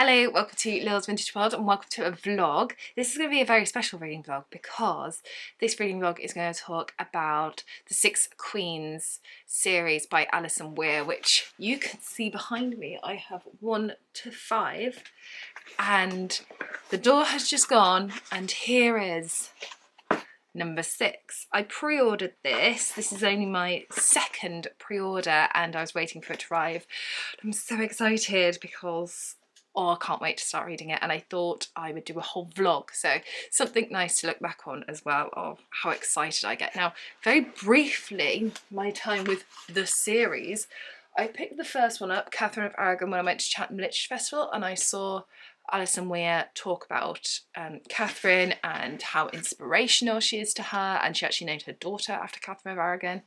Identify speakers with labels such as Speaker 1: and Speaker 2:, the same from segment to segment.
Speaker 1: Hello, welcome to Lil's Vintage World and welcome to a vlog. This is going to be a very special reading vlog because this reading vlog is going to talk about the Six Queens series by Alison Weir, which you can see behind me. I have 1 to 5 and the door has just gone and here is number 6. I pre-ordered this. This is only my second pre-order and I was waiting for it to arrive. I'm so excited because I can't wait to start reading it, and I thought I would do a whole vlog, so something nice to look back on as well of how excited I get. Now, very briefly, my time with the series, I picked the first one up, Katherine of Aragon, when I went to Chatham Literature Festival, and I saw Alison Weir talk about Katherine and how inspirational she is to her, and she actually named her daughter after Katherine of Aragon.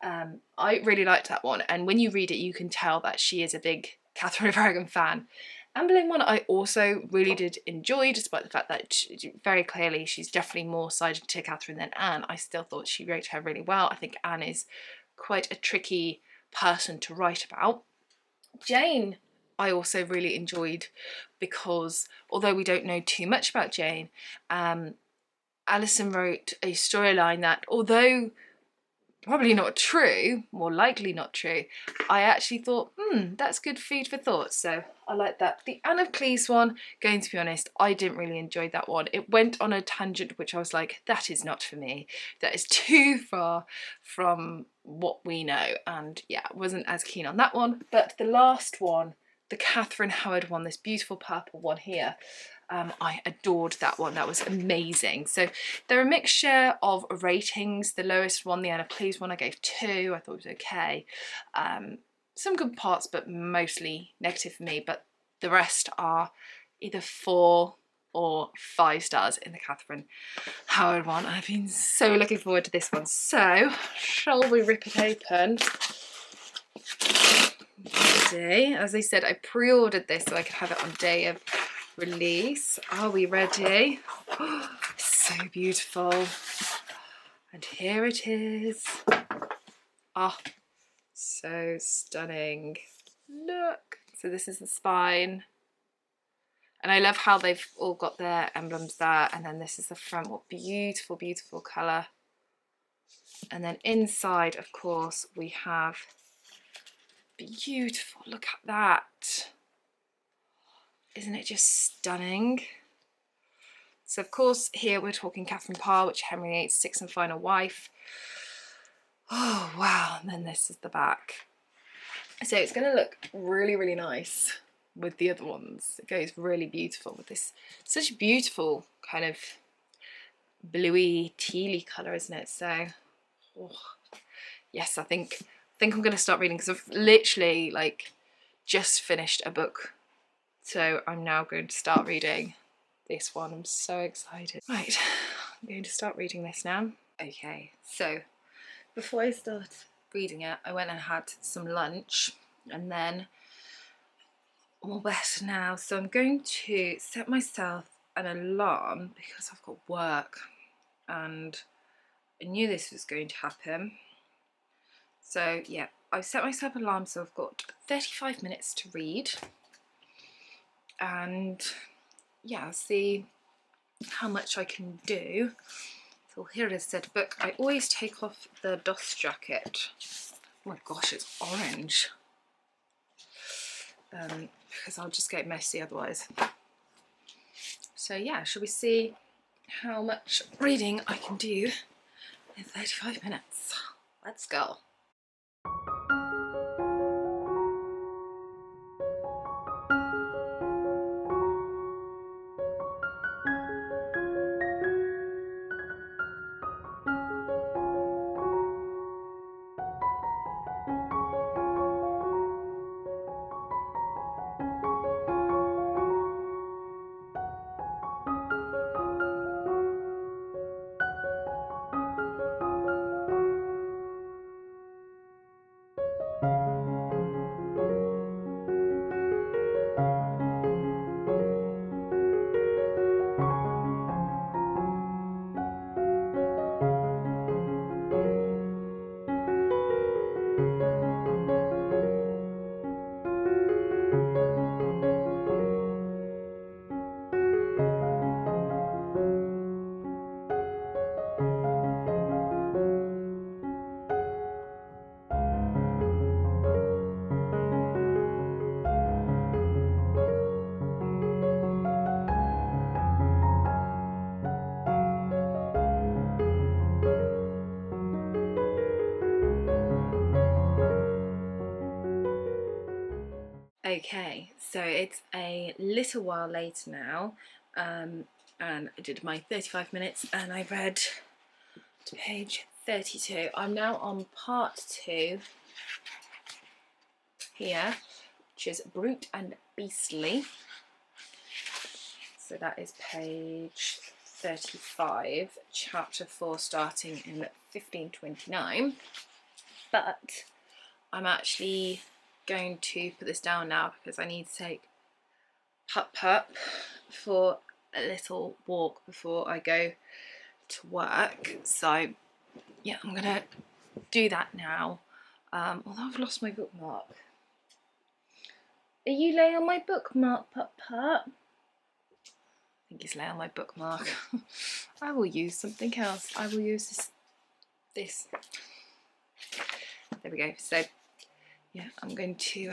Speaker 1: I really liked that one, and when you read it you can tell that she is a big Katherine of Aragon fan. Anne Boleyn one I also really did enjoy, despite the fact that very clearly she's definitely more sided to Katherine than Anne. I still thought she wrote her really well. I think Anne is quite a tricky person to write about. Jane I also really enjoyed because although we don't know too much about Jane, Alison wrote a storyline that, although probably not true, more likely not true, I actually thought, that's good food for thought, so I like that. The Anne of Cleves one, going to be honest, I didn't really enjoy that one. It went on a tangent which I was like, that is not for me. That is too far from what we know, and yeah, I wasn't as keen on that one. But the last one, the Catherine Howard one, this beautiful purple one here, I adored that one. That was amazing. So they're a mixture of ratings. The lowest one, the Anne of Cleves one, I gave 2. I thought it was okay. Some good parts, but mostly negative for me. But the rest are either 4 or 5 stars in the Catherine Howard one. I've been so looking forward to this one. So shall we rip it open? As I said, I pre-ordered this so I could have it on day of release. Are we ready? Oh, so beautiful. And here it is. Oh, so stunning. Look. So this is the spine. And I love how they've all got their emblems there. And then this is the front. What beautiful, beautiful colour. And then inside, of course, we have beautiful. Look at that. Isn't it just stunning? So of course here we're talking Catherine Parr, which Henry VIII's 6th and final wife. Oh wow, and then this is the back. So it's going to look really, really nice with the other ones. It goes really beautiful with this, such a beautiful kind of bluey, tealy colour, isn't it? So oh, yes, I think I'm going to start reading because I've literally like just finished a book. So I'm now going to start reading this one. I'm so excited. Right, I'm going to start reading this now. Okay, so before I start reading it, I went and had some lunch and then I'm all better now. So I'm going to set myself an alarm because I've got work and I knew this was going to happen. So yeah, I've set myself an alarm, so I've got 35 minutes to read. And yeah, see how much I can do. So here it is, said book. I always take off the dust jacket. Oh my gosh, it's orange. Because I'll just get messy otherwise. So yeah, shall we see how much reading I can do in 35 minutes? Let's go. Okay, so it's a little while later now, and I did my 35 minutes and I read to page 32. I'm now on part 2 here, which is Brute and Beastly. So that is page 35, chapter 4, starting in 1529. But I'm actually going to put this down now because I need to take Pup for a little walk before I go to work. So yeah, I'm gonna do that now. Although I've lost my bookmark. Are you laying on my bookmark, Pup? I think he's laying on my bookmark. I will use something else. I will use this. There we go. So yeah, I'm going to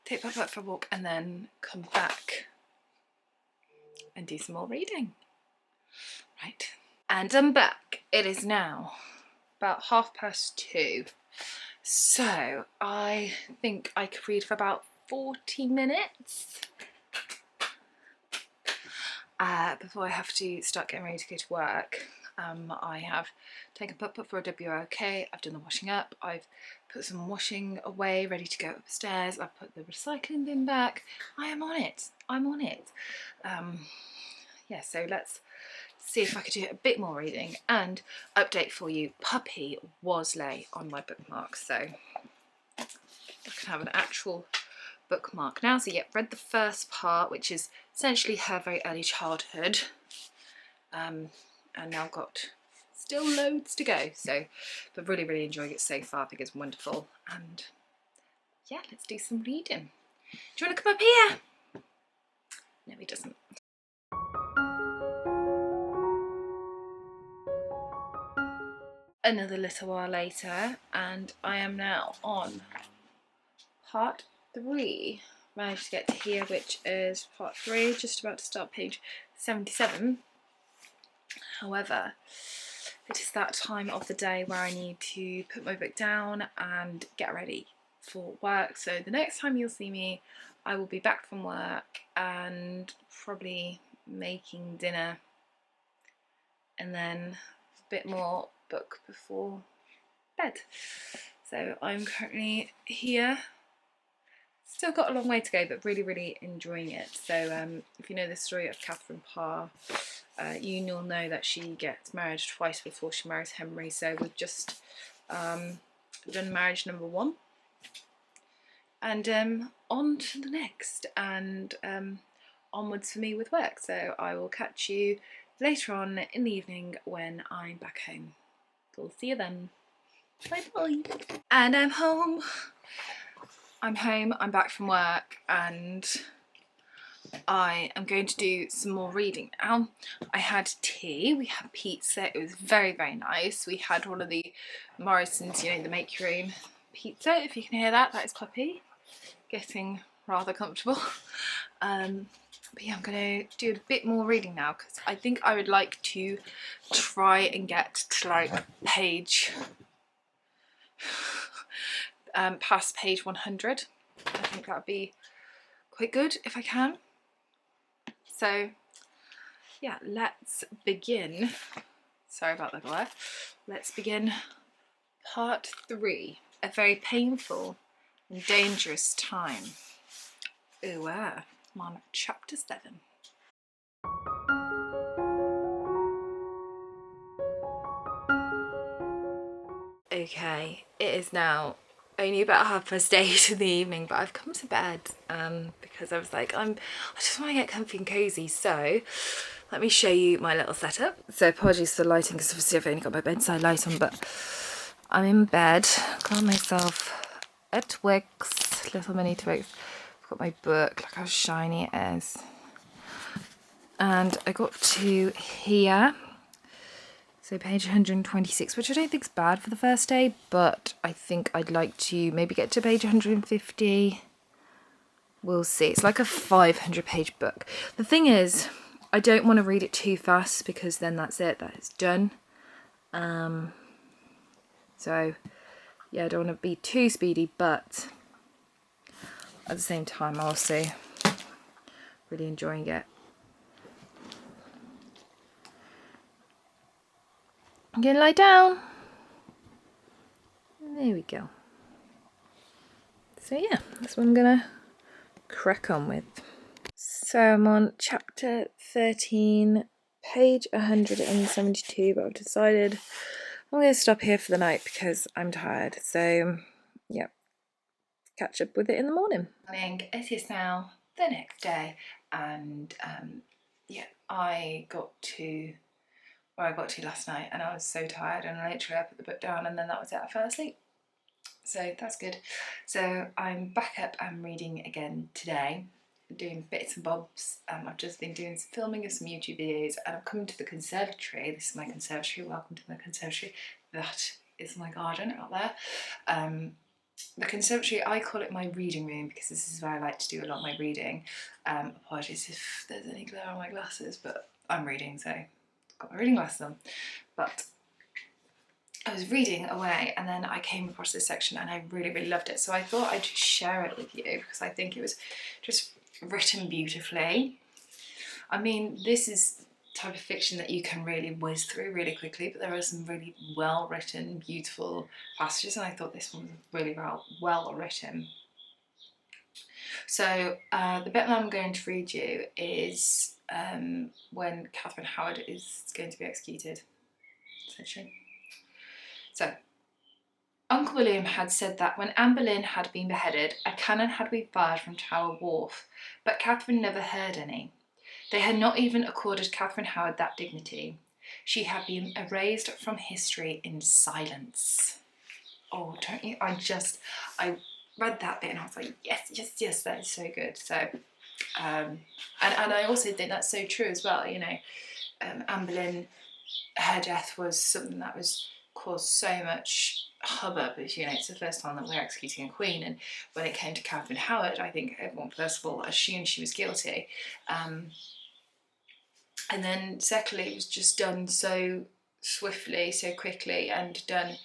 Speaker 1: take Pup for a walk and then come back and do some more reading. Right, and I'm back. It is now about 2:30. So I think I could read for about 40 minutes before I have to start getting ready to go to work. I have taken Pup for a WOK, I've done the washing up, I've put some washing away, ready to go upstairs, I've put the recycling bin back. I am on it, I'm on it. Yeah, so let's see if I could do a bit more reading. And update for you, Puppy was late on my bookmark, so I can have an actual bookmark now. So yeah, read the first part, which is essentially her very early childhood, and now got still loads to go, so but really enjoying it so far. I think it's wonderful. And yeah, let's do some reading. Do you want to come up here? No, he doesn't. Another little while later, and I am now on part 3. Managed to get to here, which is part 3, just about to start page 77. However, it is that time of the day where I need to put my book down and get ready for work. So the next time you'll see me, I will be back from work and probably making dinner, and then a bit more book before bed. So I'm currently here. Still got a long way to go, but really enjoying it. So if you know the story of Katherine Parr, you'll know that she gets married twice before she marries Henry. So we've just done marriage number 1, and on to the next, and onwards for me with work. So I will catch you later on in the evening when I'm back home. We'll see you then. Bye bye. And I'm home. I'm back from work, and I am going to do some more reading now. I had tea, we had pizza, it was very nice. We had one of the Morrison's, you know, the make your own pizza, if you can hear that. That is Puppy getting rather comfortable. But yeah, I'm going to do a bit more reading now because I think I would like to try and get to like page past page 100. I think that would be quite good if I can. So yeah, let's begin. Sorry about the glare. Let's begin part 3. A very painful and dangerous time. Ooh, I'm on chapter 7. Okay, it is now only about 8:30 in the evening, but I've come to bed because I was like, I just want to get comfy and cozy. So let me show you my little setup. So apologies for the lighting because obviously I've only got my bedside light on, but I'm in bed, got myself a Twix, little mini Twix. I've got my book, look how shiny it is. And I got to here. So page 126, which I don't think is bad for the first day, but I think I'd like to maybe get to page 150. We'll see. It's like a 500-page book. The thing is, I don't want to read it too fast because then that's it. That is done. So, yeah, I don't want to be too speedy, but at the same time also really enjoying it. I'm gonna lie down. There we go. So yeah, that's what I'm gonna crack on with. So I'm on chapter 13, page 172, but I've decided I'm going to stop here for the night because I'm tired. So yeah, catch up with it in the morning. It is now the next day, and yeah, I got to where I got to last night, and I was so tired, and I literally put the book down, and then that was it. I fell asleep. So that's good. So I'm back up and reading again today, doing bits and bobs. I've just been doing some filming of some YouTube videos, and I'm coming to the conservatory. This is my conservatory. Welcome to the conservatory. That is my garden out there. The conservatory, I call it my reading room because this is where I like to do a lot of my reading. Apologies if there's any glare on my glasses, but I'm reading, so I've got my reading glasses on. But I was reading away, and then I came across this section and I really, really loved it. So I thought I'd just share it with you because I think it was just written beautifully. I mean, this is type of fiction that you can really whiz through really quickly, but there are some really well written, beautiful passages, and I thought this one was really well written. So the bit that I'm going to read you is when Katherine Howard is going to be executed, essentially. So, Uncle William had said that when Anne Boleyn had been beheaded, a cannon had been fired from Tower Wharf, but Katherine never heard any. They had not even accorded Katherine Howard that dignity. She had been erased from history in silence. Oh, don't you? I read that bit and I was like, yes, that is so good. So, and I also think that's so true as well. You know, Anne Boleyn, her death was something that was caused so much hubbub. You know, it's the first time that we're executing a queen, and when it came to Katherine Howard, I think everyone first of all assumed she was guilty. And then secondly, it was just done so swiftly, so quickly, and done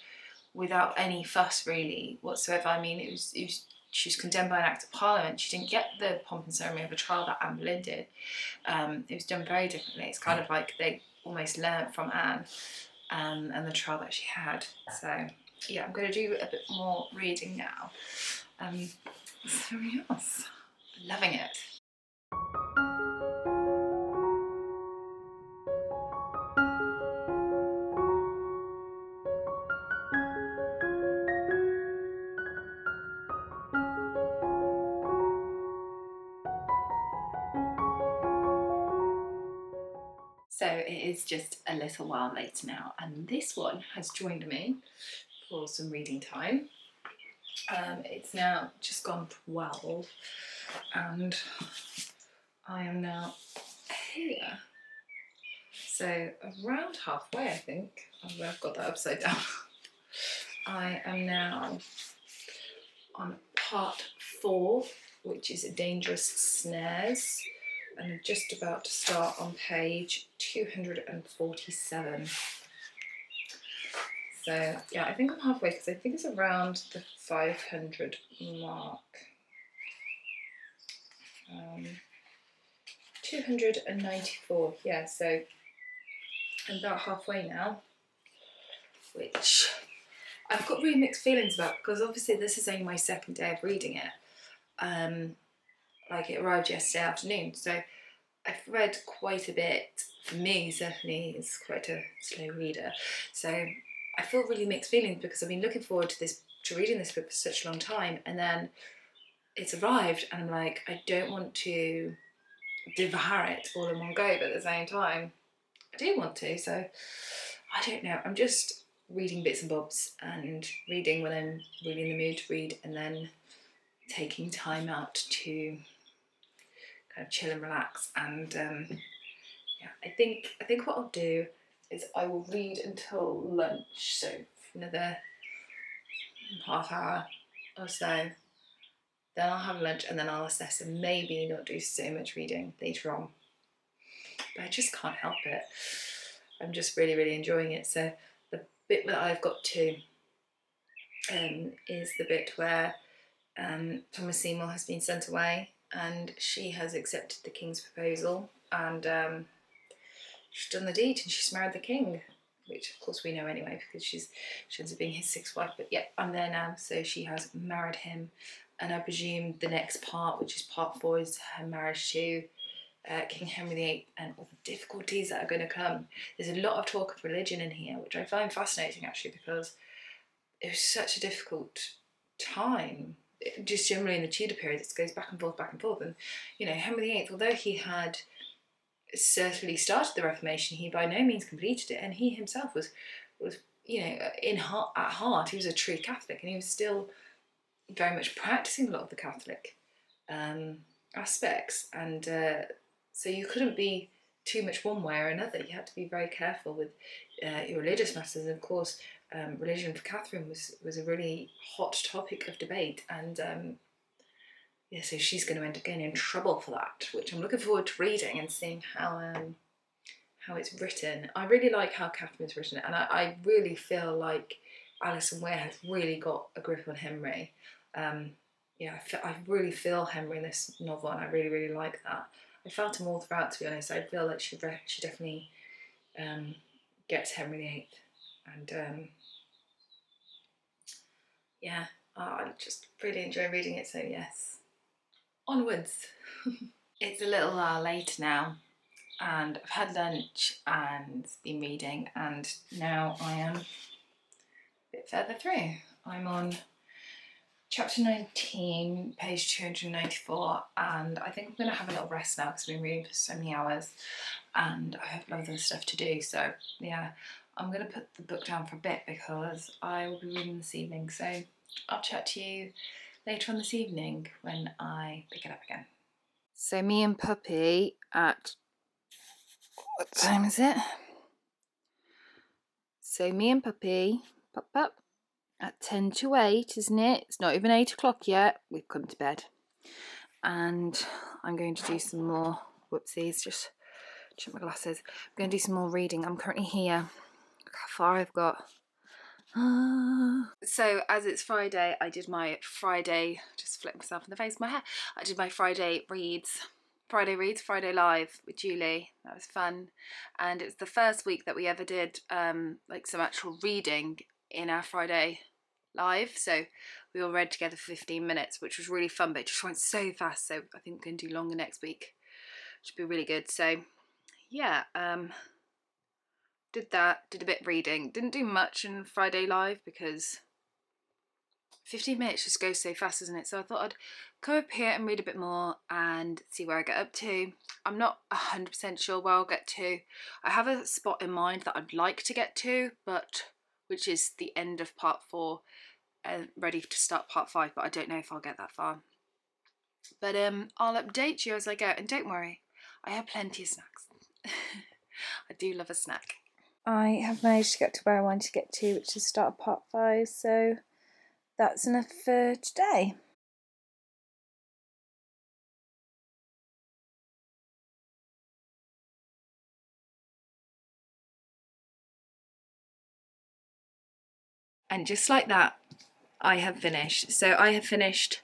Speaker 1: without any fuss really whatsoever. I mean, it was she was condemned by an Act of Parliament. She didn't get the pomp and ceremony of a trial that Anne Boleyn did. It was done very differently. It's kind of like they almost learnt from Anne and the trial that she had. So yeah, I'm going to do a bit more reading now. So yes, loving it. So it is just a little while later now, and this one has joined me for some reading time. It's now just gone 12, and I am now here. So around halfway, I think. Oh, I've got that upside down. I am now on part 4, which is Dangerous Snares, and I'm just about to start on page 247. So yeah, I think I'm halfway because I think it's around the 500 mark. 294, yeah, so I'm about halfway now, which I've got really mixed feelings about because obviously this is only my second day of reading it. Like it arrived yesterday afternoon, so I've read quite a bit. For me, certainly, it's quite a slow reader. So I feel really mixed feelings because I've been looking forward to reading this book for such a long time, and then it's arrived, and I'm like, I don't want to devour it all in one go, but at the same time, I do want to. So I don't know. I'm just reading bits and bobs and reading when I'm really in the mood to read, and then taking time out to kind of chill and relax. And yeah, I think what I'll do is I will read until lunch, so for another half hour or so. Then I'll have lunch and then I'll assess and maybe not do so much reading later on. But I just can't help it. I'm just really, really enjoying it. So the bit that I've got to is the bit where Thomas Seymour has been sent away, and she has accepted the king's proposal, and she's done the deed, and she's married the king, which of course we know anyway because she ends up being his sixth wife. But yeah, I'm there now, so she has married him, and I presume the next part, which is part 4, is her marriage to King Henry VIII and all the difficulties that are going to come. There's a lot of talk of religion in here, which I find fascinating actually, because it was such a difficult time. Just generally in the Tudor period, it goes back and forth. And you know, Henry VIII, although he had certainly started the Reformation, he by no means completed it, and he himself was you know, at heart, he was a true Catholic, and he was still very much practicing a lot of the Catholic aspects, and so you couldn't be too much one way or another. You had to be very careful with your religious matters. And of course, religion for Catherine was a really hot topic of debate, and yeah, so she's going to end up getting in trouble for that, which I'm looking forward to reading and seeing how it's written. I really like how Catherine's written it, and I really feel like Alison Weir has really got a grip on Henry. Yeah, I really feel Henry in this novel, and I really, really like that. I felt him all throughout, to be honest. I feel like she definitely gets Henry VIII, and yeah, I just really enjoy reading it, so yes. Onwards. It's a little while later now, and I've had lunch and been reading, and now I am a bit further through. I'm on chapter 19, page 294, and I think I'm going to have a little rest now because I've been reading for so many hours and I have loads of stuff to do. So yeah, I'm going to put the book down for a bit because I will be reading this evening. So I'll chat to you later on this evening when I pick it up again. So me and Puppy at... what time is it? So me and Puppy, Pup, at 10 to 8, isn't it? It's not even 8 o'clock yet. We've come to bed. And I'm going to do some more... whoopsies, just check my glasses. I'm going to do some more reading. I'm currently here. Look how far I've got. So as it's Friday, I did my Friday... just flip myself in the face with my hair. I did my Friday Live with Julie. That was fun, and it's the first week that we ever did like some actual reading in our Friday Live. So we all read together for 15 minutes, which was really fun, but it just went so fast. So I think we're gonna do longer next week. Should be really good. So yeah, did that. Did a bit of reading. Didn't do much in Friday Live because 15 minutes just goes so fast, isn't it? So I thought I'd come up here and read a bit more and see where I get up to. I'm not 100% sure where I'll get to. I have a spot in mind that I'd like to get to, but which is the end of part 4 and ready to start part 5, but I don't know if I'll get that far. But I'll update you as I go, and don't worry, I have plenty of snacks. I do love a snack. I have managed to get to where I wanted to get to, which is start part 5, so that's enough for today. And just like that, I have finished. So I have finished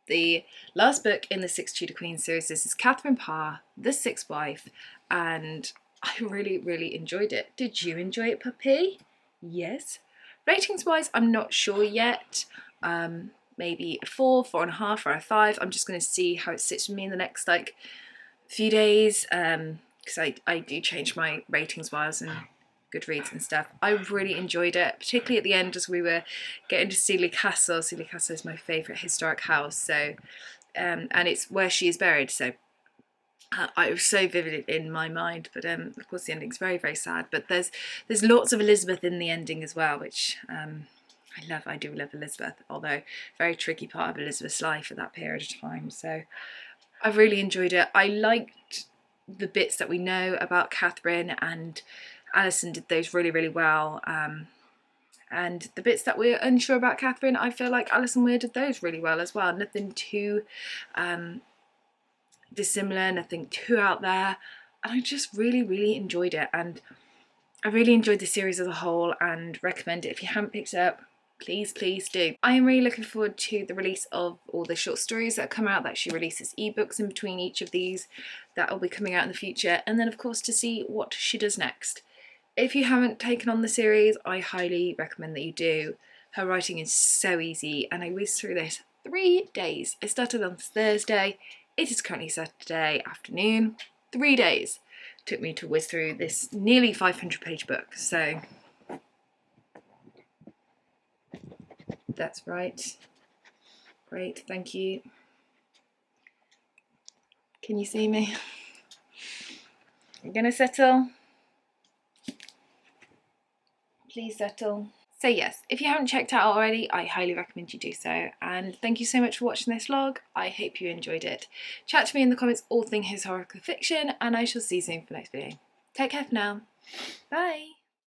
Speaker 1: the last book in the 6 Tudor Queen series. This is Katherine Parr, The Sixth Wife, and I really, really enjoyed it. Did you enjoy it, Puppy? Yes. Ratings wise, I'm not sure yet. Maybe a 4, 4.5, or a 5. I'm just going to see how it sits with me in the next few days, because I do change my ratings wise and Goodreads and stuff. I really enjoyed it, particularly at the end as we were getting to Sealy Castle. Sealy Castle is my favourite historic house, so and it's where she is buried, so it was so vivid in my mind. But of course the ending's very, very sad, but there's lots of Elizabeth in the ending as well, which I do love Elizabeth, although very tricky part of Elizabeth's life at that period of time. So I really enjoyed it. I liked the bits that we know about Catherine, and Alison did those really, really well. And the bits that we're unsure about Catherine, I feel like Alison Weir did those really well as well. Nothing too dissimilar, nothing too out there. And I just really, really enjoyed it. And I really enjoyed the series as a whole and recommend it if you haven't picked it up. Please, please do. I am really looking forward to the release of all the short stories that come out, that she releases ebooks in between each of these that will be coming out in the future, and then of course to see what she does next. If you haven't taken on the series, I highly recommend that you do. Her writing is so easy, and I whizzed through this 3 days. I started on Thursday, it is currently Saturday afternoon. 3 days took me to whiz through this nearly 500-page book, so that's right. Great, thank you. Can you see me? I'm gonna settle. Please settle. So yes, if you haven't checked out already, I highly recommend you do so. And thank you so much for watching this vlog. I hope you enjoyed it. Chat to me in the comments all things historical fiction, and I shall see you soon for the next video. Take care for now. Bye.